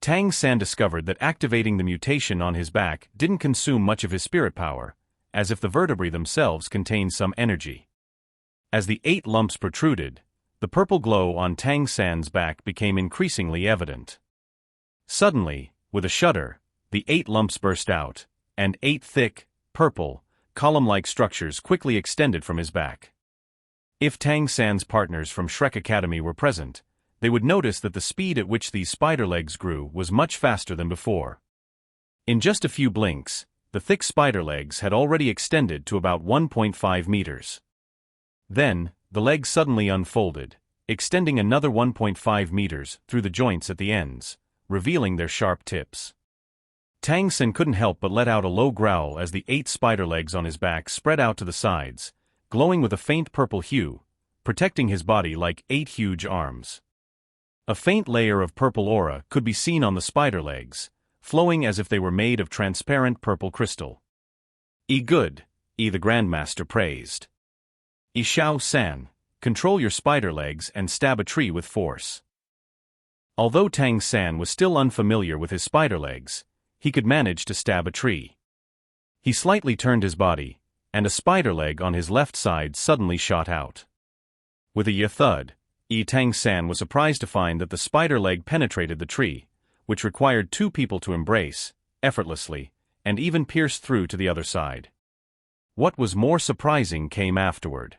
Tang San discovered that activating the mutation on his back didn't consume much of his spirit power, as if the vertebrae themselves contained some energy. As the 8 lumps protruded, the purple glow on Tang San's back became increasingly evident. Suddenly, with a shudder, the 8 lumps burst out, and 8 thick, purple, column-like structures quickly extended from his back. If Tang San's partners from Shrek Academy were present, they would notice that the speed at which these spider legs grew was much faster than before. In just a few blinks, the thick spider legs had already extended to about 1.5 meters. Then, the legs suddenly unfolded, extending another 1.5 meters through the joints at the ends, revealing their sharp tips. Tang San couldn't help but let out a low growl as the 8 spider legs on his back spread out to the sides, glowing with a faint purple hue, protecting his body like 8 huge arms. A faint layer of purple aura could be seen on the spider legs, flowing as if they were made of transparent purple crystal. Good, the Grandmaster praised. Xiao San, control your spider legs and stab a tree with force. Although Tang San was still unfamiliar with his spider legs, he could manage to stab a tree. He slightly turned his body, and a spider leg on his left side suddenly shot out. With a thud, Tang San was surprised to find that the spider leg penetrated the tree, which required 2 people to embrace, effortlessly, and even pierce through to the other side. What was more surprising came afterward.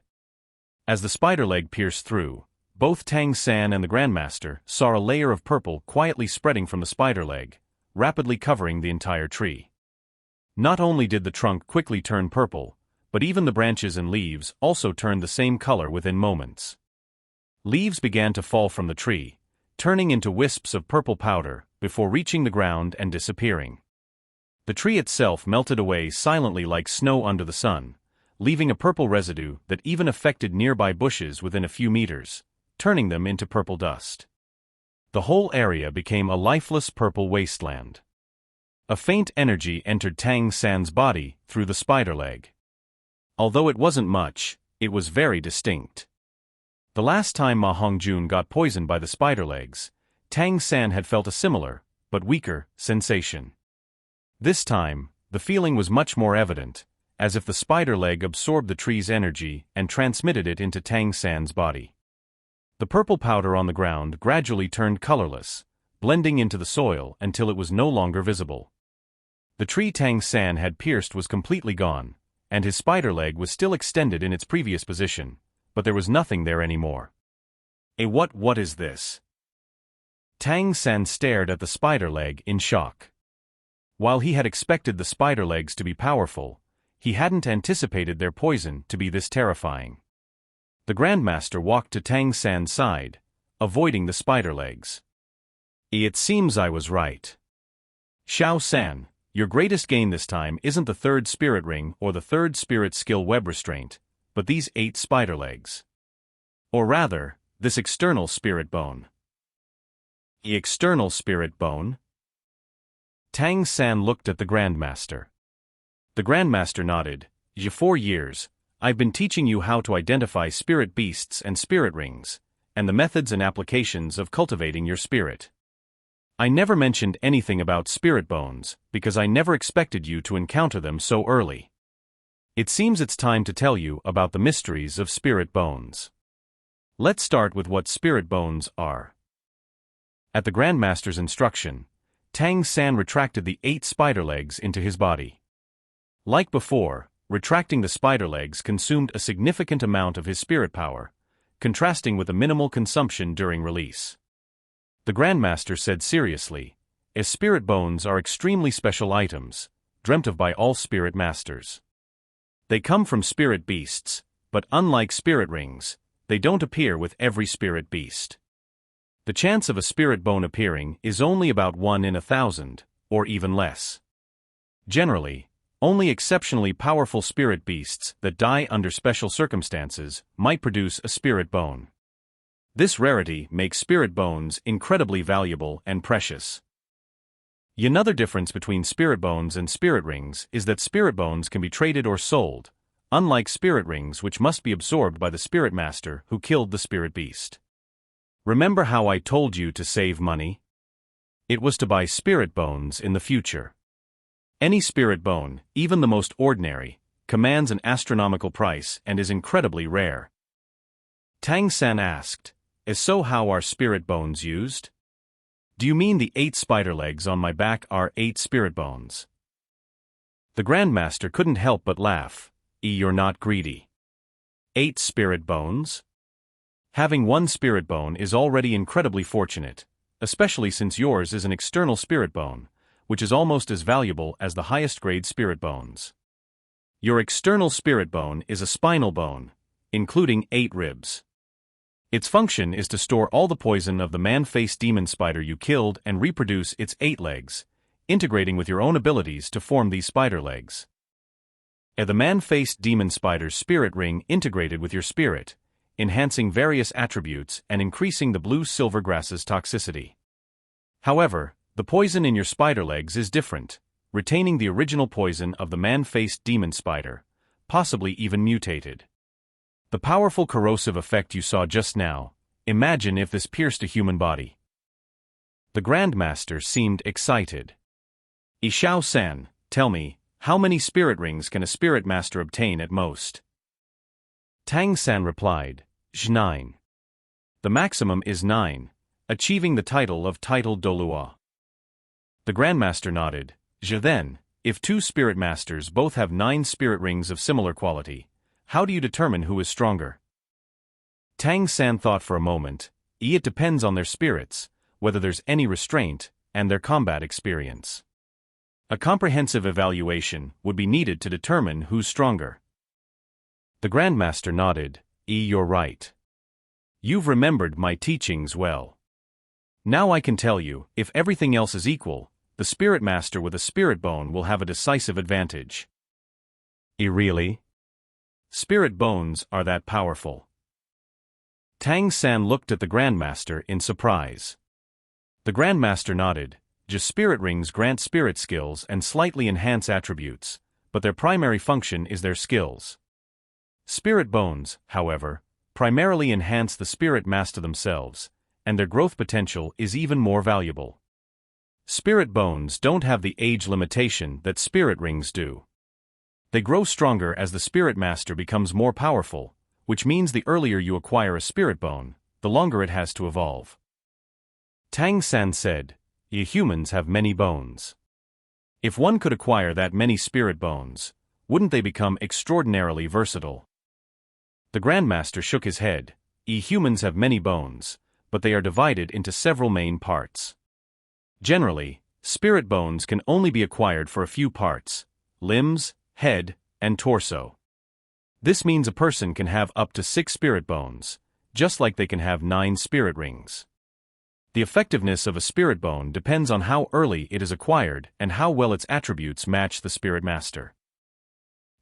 As the spider leg pierced through, both Tang San and the Grandmaster saw a layer of purple quietly spreading from the spider leg, rapidly covering the entire tree. Not only did the trunk quickly turn purple, but even the branches and leaves also turned the same color within moments. Leaves began to fall from the tree, turning into wisps of purple powder before reaching the ground and disappearing. The tree itself melted away silently like snow under the sun, leaving a purple residue that even affected nearby bushes within a few meters, turning them into purple dust. The whole area became a lifeless purple wasteland. A faint energy entered Tang San's body through the spider leg. Although it wasn't much, it was very distinct. The last time Ma Hongjun got poisoned by the spider legs, Tang San had felt a similar, but weaker, sensation. This time, the feeling was much more evident, as if the spider leg absorbed the tree's energy and transmitted it into Tang San's body. The purple powder on the ground gradually turned colorless, blending into the soil until it was no longer visible. The tree Tang San had pierced was completely gone, and his spider leg was still extended in its previous position, but there was nothing there anymore. What is this? Tang San stared at the spider leg in shock. While he had expected the spider legs to be powerful, he hadn't anticipated their poison to be this terrifying. The Grandmaster walked to Tang San's side, avoiding the spider legs. It seems I was right. Xiao San, your greatest gain this time isn't the 3rd spirit ring or the 3rd spirit skill web restraint, but these 8 spider legs. Or rather, this external spirit bone. The external spirit bone? Tang San looked at the Grandmaster. The Grandmaster nodded. For years, I've been teaching you how to identify spirit beasts and spirit rings, and the methods and applications of cultivating your spirit. I never mentioned anything about spirit bones, because I never expected you to encounter them so early. It seems it's time to tell you about the mysteries of spirit bones. Let's start with what spirit bones are. At the Grandmaster's instruction, Tang San retracted the 8 spider legs into his body. Like before, retracting the spider legs consumed a significant amount of his spirit power, contrasting with a minimal consumption during release. The Grandmaster said seriously, as spirit bones are extremely special items, dreamt of by all spirit masters. They come from spirit beasts, but unlike spirit rings, they don't appear with every spirit beast. The chance of a spirit bone appearing is only about 1 in 1,000, or even less. Generally, only exceptionally powerful spirit beasts that die under special circumstances might produce a spirit bone. This rarity makes spirit bones incredibly valuable and precious. Another difference between spirit bones and spirit rings is that spirit bones can be traded or sold, unlike spirit rings which must be absorbed by the spirit master who killed the spirit beast. Remember how I told you to save money? It was to buy spirit bones in the future. Any spirit bone, even the most ordinary, commands an astronomical price and is incredibly rare. Tang San asked, "Is so how are spirit bones used? Do you mean the 8 spider legs on my back are 8 spirit bones?" The Grandmaster couldn't help but laugh. You're not greedy. 8 spirit bones? Having 1 spirit bone is already incredibly fortunate, especially since yours is an external spirit bone, which is almost as valuable as the highest grade spirit bones. Your external spirit bone is a spinal bone, including 8 ribs. Its function is to store all the poison of the man-faced demon spider you killed and reproduce its 8 legs, integrating with your own abilities to form these spider legs. The man-faced demon spider's spirit ring integrated with your spirit, enhancing various attributes and increasing the blue-silver grass's toxicity. However, the poison in your spider legs is different, retaining the original poison of the man-faced demon spider, possibly even mutated. The powerful corrosive effect you saw just now, imagine if this pierced a human body. The Grandmaster seemed excited. Xiao-san, tell me, how many spirit rings can a spirit master obtain at most? Tang-san replied, 9. The maximum is 9, achieving the title of Title Dolua. The Grandmaster nodded. Then, if 2 spirit masters both have 9 spirit rings of similar quality, how do you determine who is stronger? Tang San thought for a moment. It depends on their spirits, whether there's any restraint, and their combat experience. A comprehensive evaluation would be needed to determine who's stronger. The Grandmaster nodded. You're right. You've remembered my teachings well. Now I can tell you, if everything else is equal, the spirit master with a spirit bone will have a decisive advantage. Really? Spirit bones are that powerful? Tang San looked at the Grandmaster in surprise. The Grandmaster nodded. Just spirit rings grant spirit skills and slightly enhance attributes, but their primary function is their skills. Spirit bones, however, primarily enhance the spirit master themselves, and their growth potential is even more valuable. Spirit bones don't have the age limitation that spirit rings do. They grow stronger as the spirit master becomes more powerful, which means the earlier you acquire a spirit bone, the longer it has to evolve. Tang San said, "You humans have many bones. If one could acquire that many spirit bones, wouldn't they become extraordinarily versatile?" The Grandmaster shook his head. Humans have many bones, but they are divided into several main parts. Generally, spirit bones can only be acquired for a few parts: limbs, head, and torso. This means a person can have up to 6 spirit bones, just like they can have 9 spirit rings. The effectiveness of a spirit bone depends on how early it is acquired and how well its attributes match the spirit master.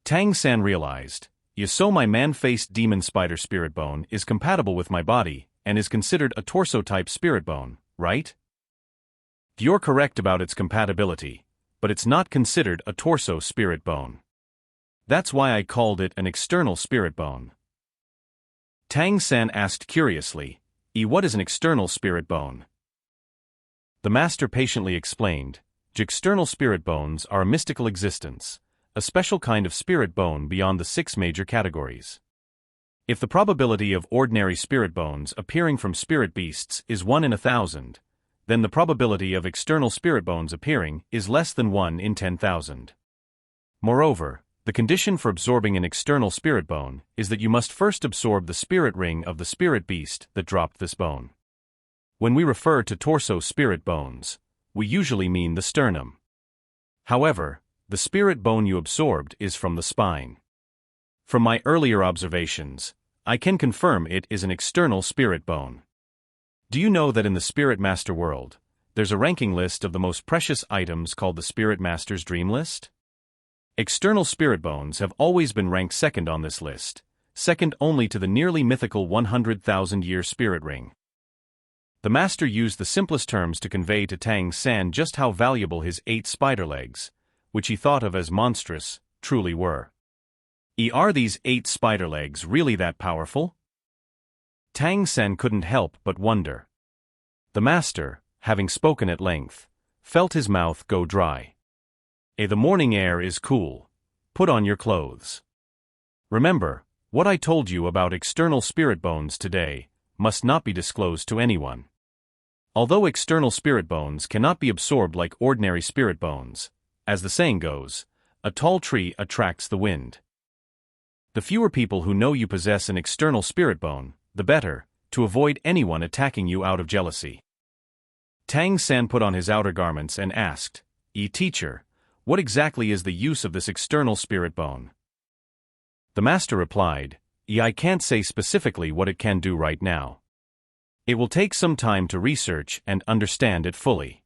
Tang San realized, so my man-faced demon spider spirit bone is compatible with my body and is considered a torso-type spirit bone, right? You're correct about its compatibility, but it's not considered a torso spirit bone. That's why I called it an external spirit bone. Tang San asked curiously, what is an external spirit bone? The master patiently explained, external spirit bones are a mystical existence, a special kind of spirit bone beyond the 6 major categories. If the probability of ordinary spirit bones appearing from spirit beasts is 1 in 1,000, then the probability of external spirit bones appearing is less than 1 in 10,000. Moreover, the condition for absorbing an external spirit bone is that you must first absorb the spirit ring of the spirit beast that dropped this bone. When we refer to torso spirit bones, we usually mean the sternum. However, the spirit bone you absorbed is from the spine. From my earlier observations, I can confirm it is an external spirit bone. Do you know that in the Spirit Master world, there's a ranking list of the most precious items called the Spirit Master's Dream List? External spirit bones have always been ranked second on this list, second only to the nearly mythical 100,000-year spirit ring. The Master used the simplest terms to convey to Tang San just how valuable his 8 spider legs, which he thought of as monstrous, truly were. Are these 8 spider legs really that powerful? Tang San couldn't help but wonder. The Master, having spoken at length, felt his mouth go dry. The morning air is cool. Put on your clothes. Remember, what I told you about external spirit bones today must not be disclosed to anyone. Although external spirit bones cannot be absorbed like ordinary spirit bones, as the saying goes, a tall tree attracts the wind. The fewer people who know you possess an external spirit bone, the better, to avoid anyone attacking you out of jealousy. Tang San put on his outer garments and asked, Teacher, what exactly is the use of this external spirit bone? The master replied, I can't say specifically what it can do right now. It will take some time to research and understand it fully.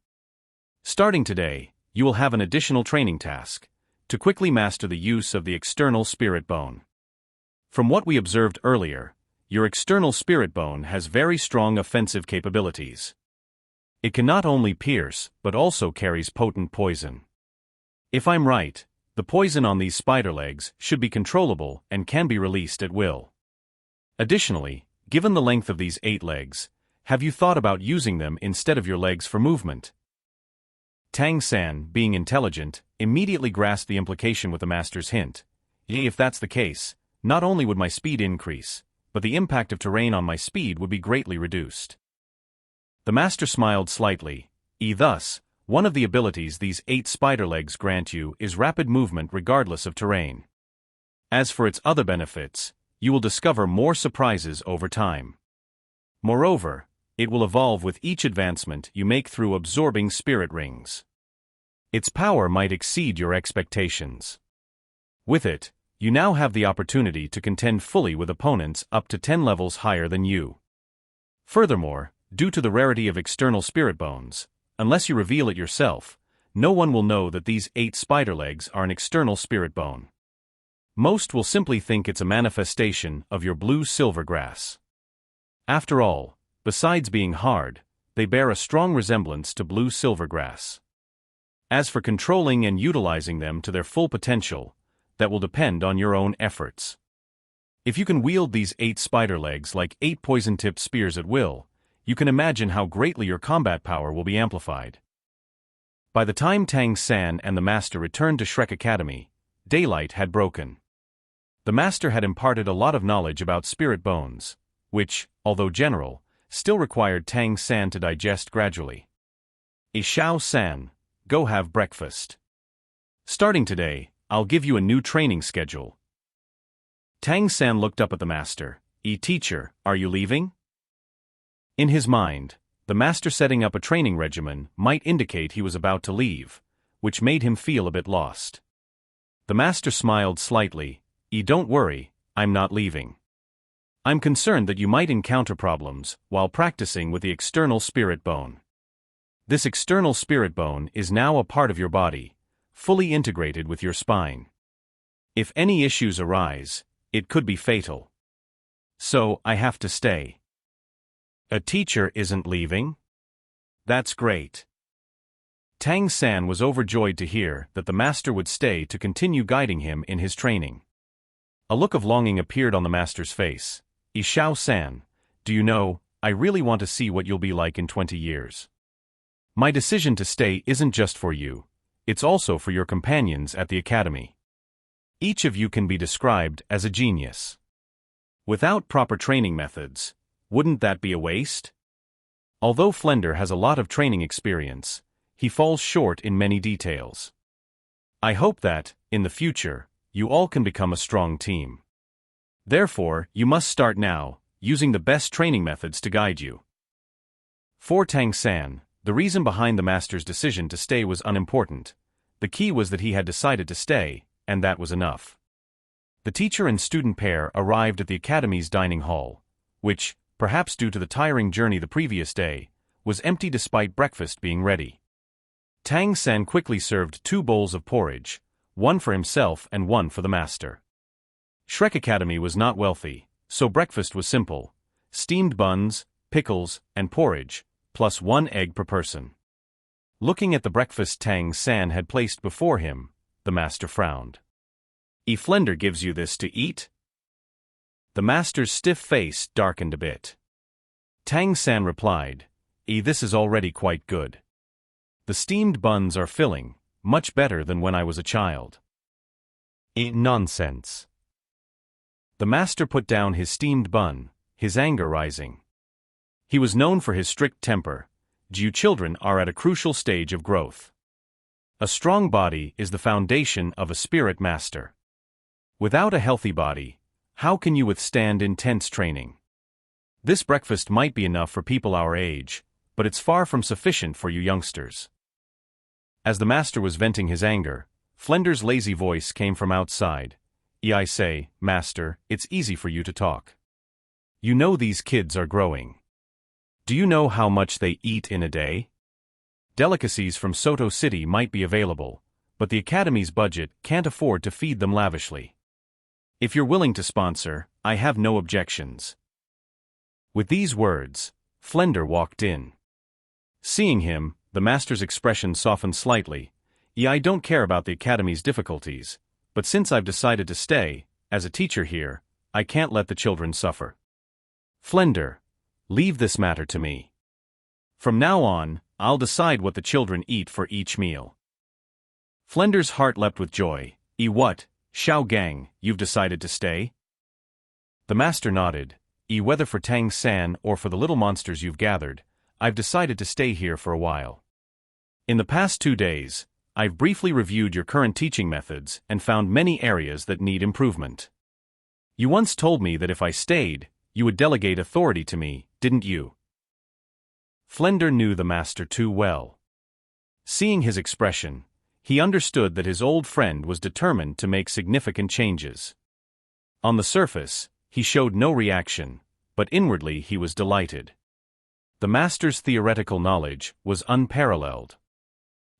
Starting today, you will have an additional training task, to quickly master the use of the external spirit bone. From what we observed earlier, your external spirit bone has very strong offensive capabilities. It can not only pierce, but also carries potent poison. If I'm right, the poison on these spider legs should be controllable and can be released at will. Additionally, given the length of these 8 legs, have you thought about using them instead of your legs for movement? Tang San, being intelligent, immediately grasped the implication with the master's hint. If that's the case, not only would my speed increase, but the impact of terrain on my speed would be greatly reduced. The master smiled slightly. Thus, one of the abilities these 8 spider legs grant you is rapid movement regardless of terrain. As for its other benefits, you will discover more surprises over time. Moreover, it will evolve with each advancement you make through absorbing spirit rings. Its power might exceed your expectations. With it, you now have the opportunity to contend fully with opponents up to 10 levels higher than you. Furthermore, due to the rarity of external spirit bones, unless you reveal it yourself, no one will know that these 8 spider legs are an external spirit bone. Most will simply think it's a manifestation of your blue silver grass. After all, besides being hard, they bear a strong resemblance to blue silvergrass. As for controlling and utilizing them to their full potential, that will depend on your own efforts. If you can wield these 8 spider legs like 8 poison-tipped spears at will, you can imagine how greatly your combat power will be amplified. By the time Tang San and the master returned to Shrek Academy, daylight had broken. The master had imparted a lot of knowledge about spirit bones, which, although general, still required Tang San to digest gradually. Xiao San, go have breakfast. Starting today, I'll give you a new training schedule. Tang San looked up at the master. Teacher, are you leaving? In his mind, the master setting up a training regimen might indicate he was about to leave, which made him feel a bit lost. The master smiled slightly. Don't worry, I'm not leaving. I'm concerned that you might encounter problems while practicing with the external spirit bone. This external spirit bone is now a part of your body, fully integrated with your spine. If any issues arise, it could be fatal. So, I have to stay. A teacher isn't leaving? That's great. Tang San was overjoyed to hear that the master would stay to continue guiding him in his training. A look of longing appeared on the master's face. Xiao San, do you know, I really want to see what you'll be like in 20 years. My decision to stay isn't just for you, it's also for your companions at the academy. Each of you can be described as a genius. Without proper training methods, wouldn't that be a waste? Although Flender has a lot of training experience, he falls short in many details. I hope that, in the future, you all can become a strong team. Therefore, you must start now, using the best training methods to guide you. For Tang San, the reason behind the master's decision to stay was unimportant. The key was that he had decided to stay, and that was enough. The teacher and student pair arrived at the academy's dining hall, which, perhaps due to the tiring journey the previous day, was empty despite breakfast being ready. Tang San quickly served 2 bowls of porridge, one for himself and one for the master. Shrek Academy was not wealthy, so breakfast was simple: steamed buns, pickles, and porridge, plus 1 egg per person. Looking at the breakfast Tang San had placed before him, the master frowned. Flender gives you this to eat? The master's stiff face darkened a bit. Tang San replied, This is already quite good. The steamed buns are filling, much better than when I was a child. Nonsense. The master put down his steamed bun, his anger rising. He was known for his strict temper. You children are at a crucial stage of growth. A strong body is the foundation of a spirit master. Without a healthy body, how can you withstand intense training? This breakfast might be enough for people our age, but it's far from sufficient for you youngsters. As the master was venting his anger, Flender's lazy voice came from outside. I say, master, it's easy for you to talk. You know these kids are growing. Do you know how much they eat in a day? Delicacies from Soto City might be available, but the Academy's budget can't afford to feed them lavishly. If you're willing to sponsor, I have no objections. With these words, Flender walked in. Seeing him, the master's expression softened slightly. I don't care about the Academy's difficulties, but since I've decided to stay, as a teacher here, I can't let the children suffer. Flender, leave this matter to me. From now on, I'll decide what the children eat for each meal. Flender's heart leapt with joy. What, Xiao Gang, you've decided to stay? The master nodded. Whether for Tang San or for the little monsters you've gathered, I've decided to stay here for a while. In the past 2 days, I've briefly reviewed your current teaching methods and found many areas that need improvement. You once told me that if I stayed, you would delegate authority to me, didn't you? Flender knew the master too well. Seeing his expression, he understood that his old friend was determined to make significant changes. On the surface, he showed no reaction, but inwardly he was delighted. The master's theoretical knowledge was unparalleled.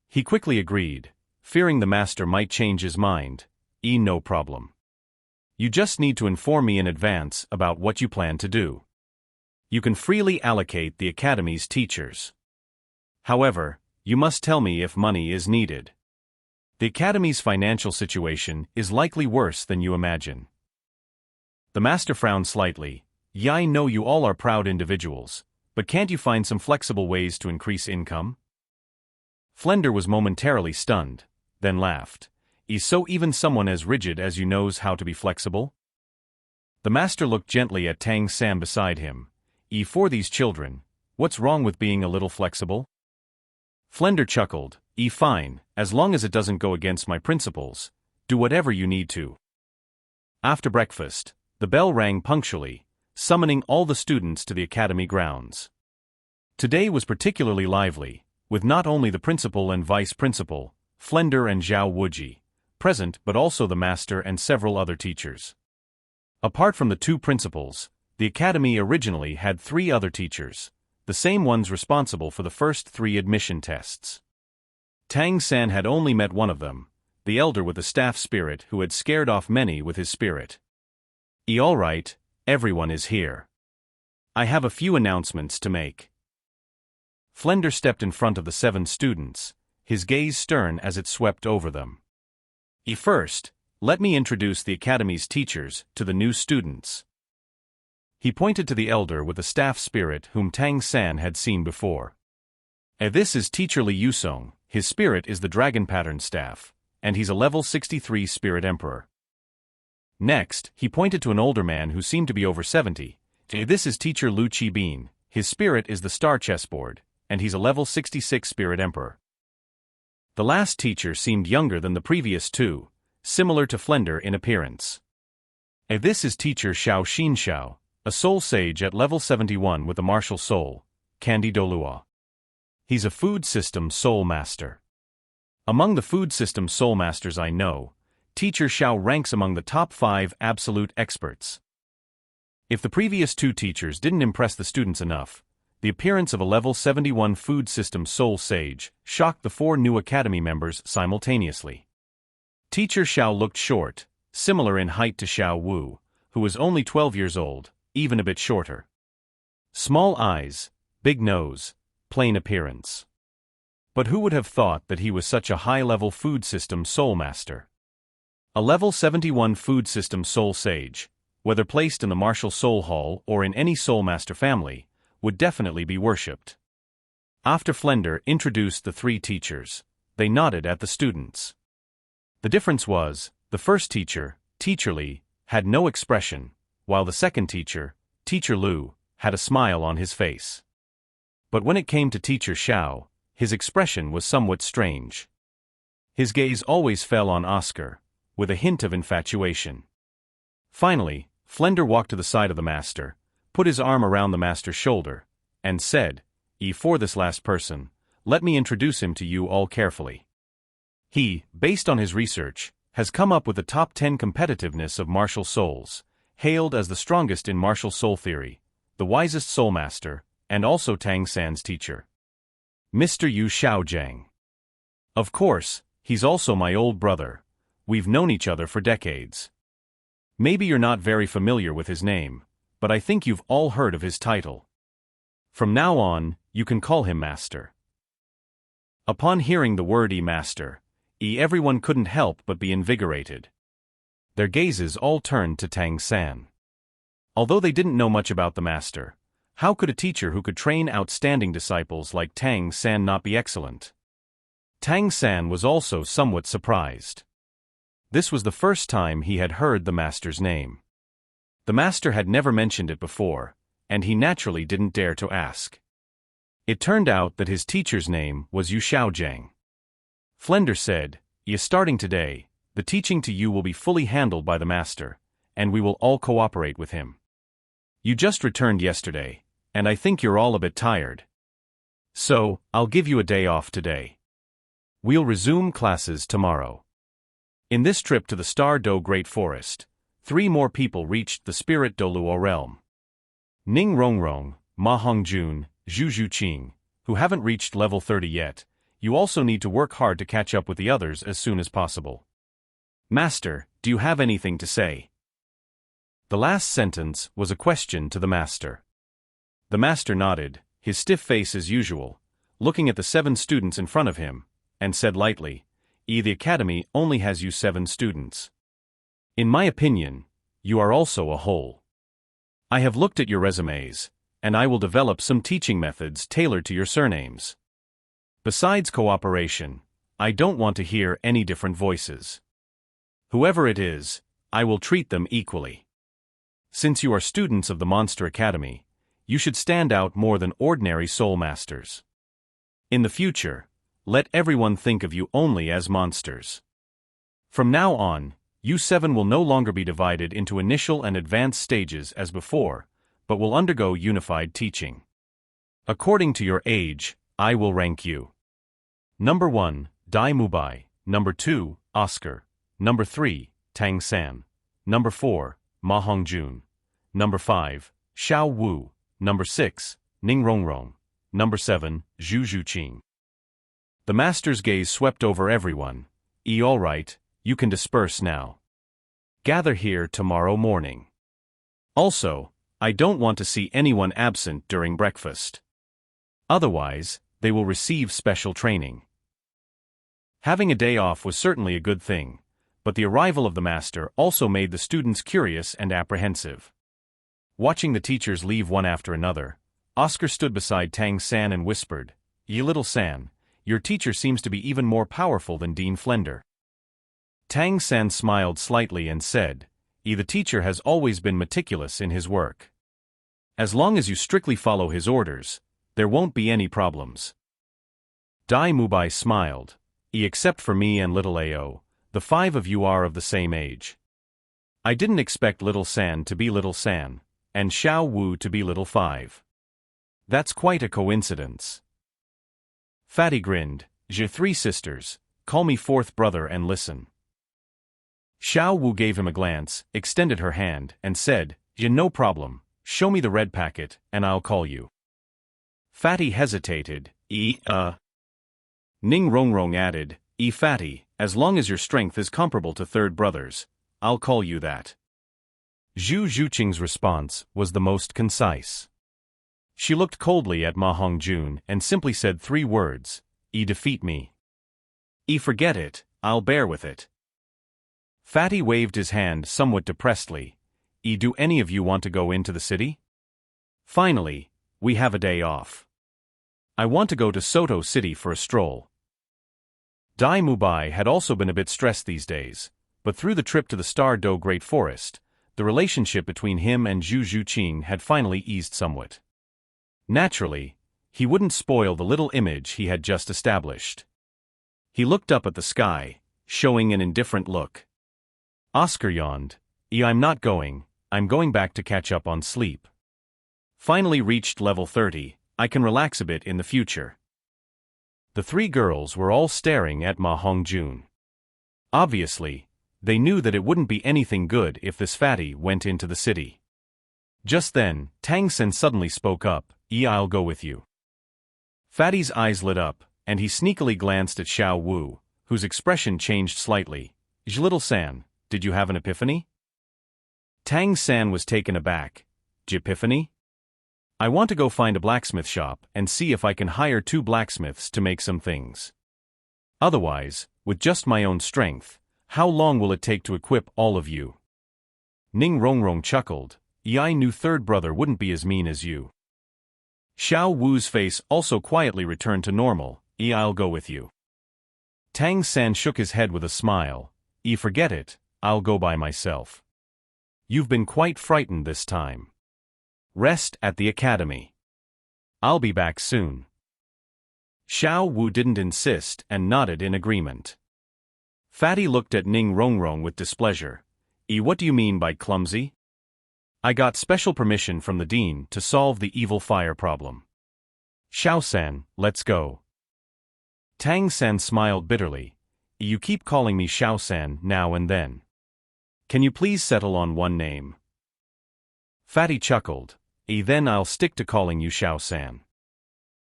He quickly agreed, fearing the master might change his mind. No problem. You just need to inform me in advance about what you plan to do. You can freely allocate the Academy's teachers. However, you must tell me if money is needed. The Academy's financial situation is likely worse than you imagine. The master frowned slightly. I know you all are proud individuals, but can't you find some flexible ways to increase income? Flender was momentarily stunned, then laughed. So even someone as rigid as you knows how to be flexible? The master looked gently at Tang San beside him. For these children, what's wrong with being a little flexible? Flender chuckled. Fine, as long as it doesn't go against my principles. Do whatever you need to. After breakfast, the bell rang punctually, summoning all the students to the Academy grounds. Today was particularly lively, with not only the principal and vice principal, Flender and Zhao Wuji, present but also the master and several other teachers. Apart from the 2 principals, the Academy originally had 3 other teachers, the same ones responsible for the first 3 admission tests. Tang San had only met one of them, the elder with the staff spirit who had scared off many with his spirit. All right, everyone is here. I have a few announcements to make. Flender stepped in front of the 7 students, his gaze stern as it swept over them. First, let me introduce the Academy's teachers to the new students. He pointed to the elder with the staff spirit whom Tang San had seen before. This is Teacher Li Yusong, his spirit is the dragon pattern staff, and he's a level 63 spirit emperor. Next, he pointed to an older man who seemed to be over 70. This is Teacher Lu Qibin, his spirit is the star chessboard, and he's a level 66 spirit emperor. The last teacher seemed younger than the previous 2, similar to Flender in appearance. This is Teacher Xiao Xinxiao, a soul sage at level 71 with a martial soul, Candy Dolua. He's a food system soul master. Among the food system soul masters I know, Teacher Xiao ranks among the top 5 absolute experts. If the previous 2 teachers didn't impress the students enough, the appearance of a level 71 food system soul sage shocked the 4 new Academy members simultaneously. Teacher Xiao looked short, similar in height to Xiao Wu, who was only 12 years old, even a bit shorter. Small eyes, big nose, plain appearance. But who would have thought that he was such a high-level food system soul master? A level 71 food system soul sage, whether placed in the martial soul hall or in any soul master family, would definitely be worshipped. After Flender introduced the three teachers, they nodded at the students. The difference was, the first teacher, Teacher Li, had no expression, while the second teacher, Teacher Lu, had a smile on his face. But when it came to Teacher Xiao, his expression was somewhat strange. His gaze always fell on Oscar, with a hint of infatuation. Finally, Flender walked to the side of the master, put his arm around the master's shoulder, and said, For this last person, let me introduce him to you all carefully. He, based on his research, has come up with the top 10 competitiveness of martial souls, hailed as the strongest in martial soul theory, the wisest soul master, and also Tang San's teacher. Mr. Yu Xiaojiang. Of course, he's also my old brother. We've known each other for decades. Maybe you're not very familiar with his name, but I think you've all heard of his title. From now on, you can call him Master. Upon hearing the word Master, everyone couldn't help but be invigorated. Their gazes all turned to Tang San. Although they didn't know much about the Master, how could a teacher who could train outstanding disciples like Tang San not be excellent? Tang San was also somewhat surprised. This was the first time he had heard the Master's name. The Master had never mentioned it before, and he naturally didn't dare to ask. It turned out that his teacher's name was Yu Xiaojiang. Flender said, Starting today, the teaching to you will be fully handled by the Master, and we will all cooperate with him. You just returned yesterday, and I think you're all a bit tired. So, I'll give you a day off today. We'll resume classes tomorrow. In this trip to the Star Do Great Forest, 3 more people reached the Spirit Do Luo realm. Ning Rongrong, Ma Hongjun, Zhu Zhuqing, who haven't reached level 30 yet. You also need to work hard to catch up with the others as soon as possible. Master, do you have anything to say? The last sentence was a question to the Master. The Master nodded, his stiff face as usual, looking at the 7 students in front of him, and said lightly, The Academy only has you 7 students. In my opinion, you are also a whole. I have looked at your resumes, and I will develop some teaching methods tailored to your surnames. Besides cooperation, I don't want to hear any different voices. Whoever it is, I will treat them equally. Since you are students of the Monster Academy, you should stand out more than ordinary soul masters. In the future, let everyone think of you only as monsters. From now on, you 7 will no longer be divided into initial and advanced stages as before, but will undergo unified teaching. According to your age, I will rank you. Number 1, Dai Mubai. Number 2, Oscar. Number 3, Tang San. Number 4, Ma Hongjun. Number 5, Xiao Wu. Number 6, Ning Rongrong. Number 7, Zhu Zhuqing. The Master's gaze swept over everyone. All right, you can disperse now. Gather here tomorrow morning. Also, I don't want to see anyone absent during breakfast. Otherwise, they will receive special training. Having a day off was certainly a good thing, but the arrival of the Master also made the students curious and apprehensive. Watching the teachers leave one after another, Oscar stood beside Tang San and whispered, Ye little San, your teacher seems to be even more powerful than Dean Flender. Tang San smiled slightly and said, The teacher has always been meticulous in his work. As long as you strictly follow his orders, there won't be any problems. Dai Mubai smiled, Except for me and little Ao, the 5 of you are of the same age. I didn't expect little San to be little San, and Xiao Wu to be little 5. That's quite a coincidence. Fatty grinned, 3 sisters, call me 4th brother and listen. Xiao Wu gave him a glance, extended her hand, and said, No problem, show me the red packet, and I'll call you. Fatty hesitated, Ning Rongrong added, Fatty, as long as your strength is comparable to 3rd brother's, I'll call you that. Zhu Zhuqing's response was the most concise. She looked coldly at Ma Hongjun and simply said 3 words, defeat me. Forget it, I'll bear with it. Fatty waved his hand somewhat depressedly. Do any of you want to go into the city? Finally, we have a day off. I want to go to Soto City for a stroll. Dai Mubai had also been a bit stressed these days, but through the trip to the Star Do Great Forest, the relationship between him and Zhu Zhuqing had finally eased somewhat. Naturally, he wouldn't spoil the little image he had just established. He looked up at the sky, showing an indifferent look. Oscar yawned. I'm not going, I'm going back to catch up on sleep. Finally reached level 30, I can relax a bit in the future. The three girls were all staring at Ma Hongjun. Obviously, they knew that it wouldn't be anything good if this fatty went into the city. Just then, Tang Sen suddenly spoke up, I'll go with you. Fatty's eyes lit up, and he sneakily glanced at Xiao Wu, whose expression changed slightly. Little San, did you have an epiphany? Tang San was taken aback. Epiphany? I want to go find a blacksmith shop and see if I can hire 2 blacksmiths to make some things. Otherwise, with just my own strength, how long will it take to equip all of you? Ning Rongrong chuckled. I knew third brother wouldn't be as mean as you. Xiao Wu's face also quietly returned to normal. I'll go with you. Tang San shook his head with a smile. Forget it, I'll go by myself. You've been quite frightened this time. Rest at the academy. I'll be back soon. Xiao Wu didn't insist and nodded in agreement. Fatty looked at Ning Rongrong with displeasure. What do you mean by clumsy? I got special permission from the dean to solve the evil fire problem. Xiao-san, let's go. Tang San smiled bitterly. You keep calling me Xiao-san now and then. Can you please settle on one name? Fatty chuckled. Then I'll stick to calling you Xiao-san.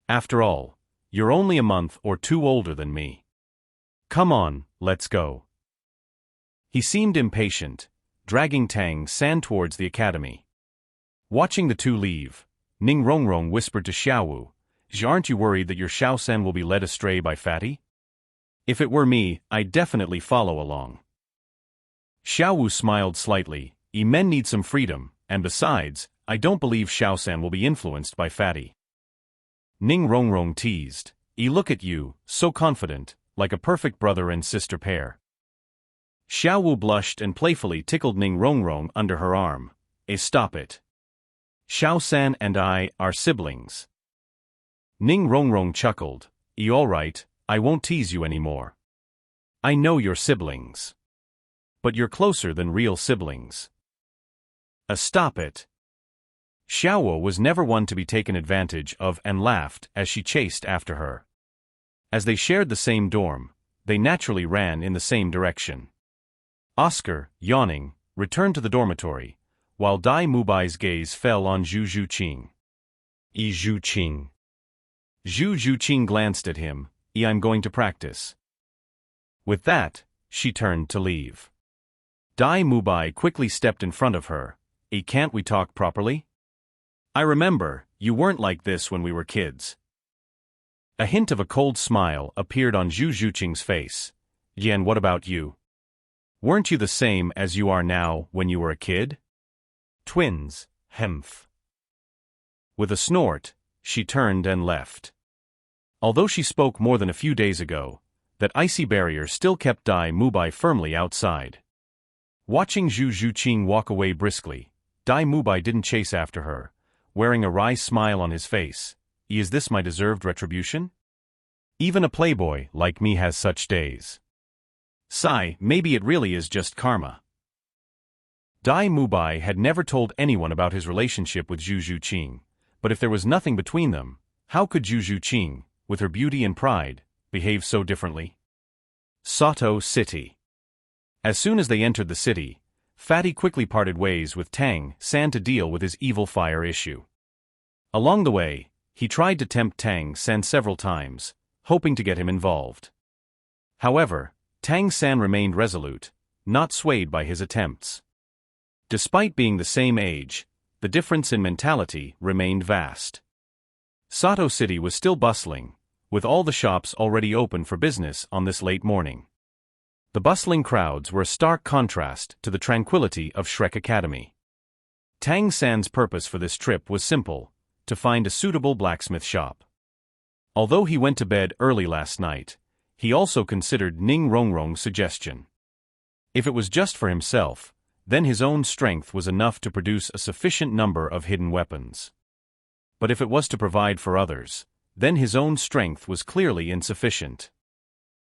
After all, you're only a month or 2 older than me. Come on, let's go. He seemed impatient, dragging Tang San towards the academy. Watching the two leave, Ning Rongrong whispered to Xiaowu, aren't you worried that your Xiao-san will be led astray by Fatty? If it were me, I'd definitely follow along. Xiaowu smiled slightly. Men need some freedom, and besides, I don't believe Xiao-san will be influenced by Fatty. Ning Rongrong teased. Look at you, so confident, like a perfect brother and sister pair. Xiaowu blushed and playfully tickled Ning Rongrong under her arm. Stop it. Xiao-san and I are siblings. Ning Rongrong chuckled. All right, I won't tease you anymore. I know you're siblings. But you're closer than real siblings. Stop it. Xiaowu was never one to be taken advantage of and laughed as she chased after her. As they shared the same dorm, they naturally ran in the same direction. Oscar, yawning, returned to the dormitory, while Dai Mubai's gaze fell on Zhu Zhuqing. Zhuqing. Zhu Zhuqing glanced at him. I'm going to practice. With that, she turned to leave. Dai Mubai quickly stepped in front of her. Can't we talk properly? I remember, you weren't like this when we were kids. A hint of a cold smile appeared on Zhu Zhuqing's face. And what about you? Weren't you the same as you are now when you were a kid? Twins, hemph. With a snort, she turned and left. Although she spoke more than a few days ago, that icy barrier still kept Dai Mubai firmly outside. Watching Zhu Zhuqing walk away briskly, Dai Mubai didn't chase after her, wearing a wry smile on his face. Is this my deserved retribution? Even a playboy like me has such days. Sigh, maybe it really is just karma. Dai Mubai had never told anyone about his relationship with Zhu Zhuqing, but if there was nothing between them, how could Zhu Zhuqing, with her beauty and pride, behave so differently? Soto City. As soon as they entered the city, Fatty quickly parted ways with Tang San to deal with his evil fire issue. Along the way, he tried to tempt Tang San several times, hoping to get him involved. However, Tang San remained resolute, not swayed by his attempts. Despite being the same age, the difference in mentality remained vast. Soto City was still bustling, with all the shops already open for business on this late morning. The bustling crowds were a stark contrast to the tranquility of Shrek Academy. Tang San's purpose for this trip was simple: to find a suitable blacksmith shop. Although he went to bed early last night, he also considered Ning Rongrong's suggestion. If it was just for himself, then his own strength was enough to produce a sufficient number of hidden weapons. But if it was to provide for others, then his own strength was clearly insufficient.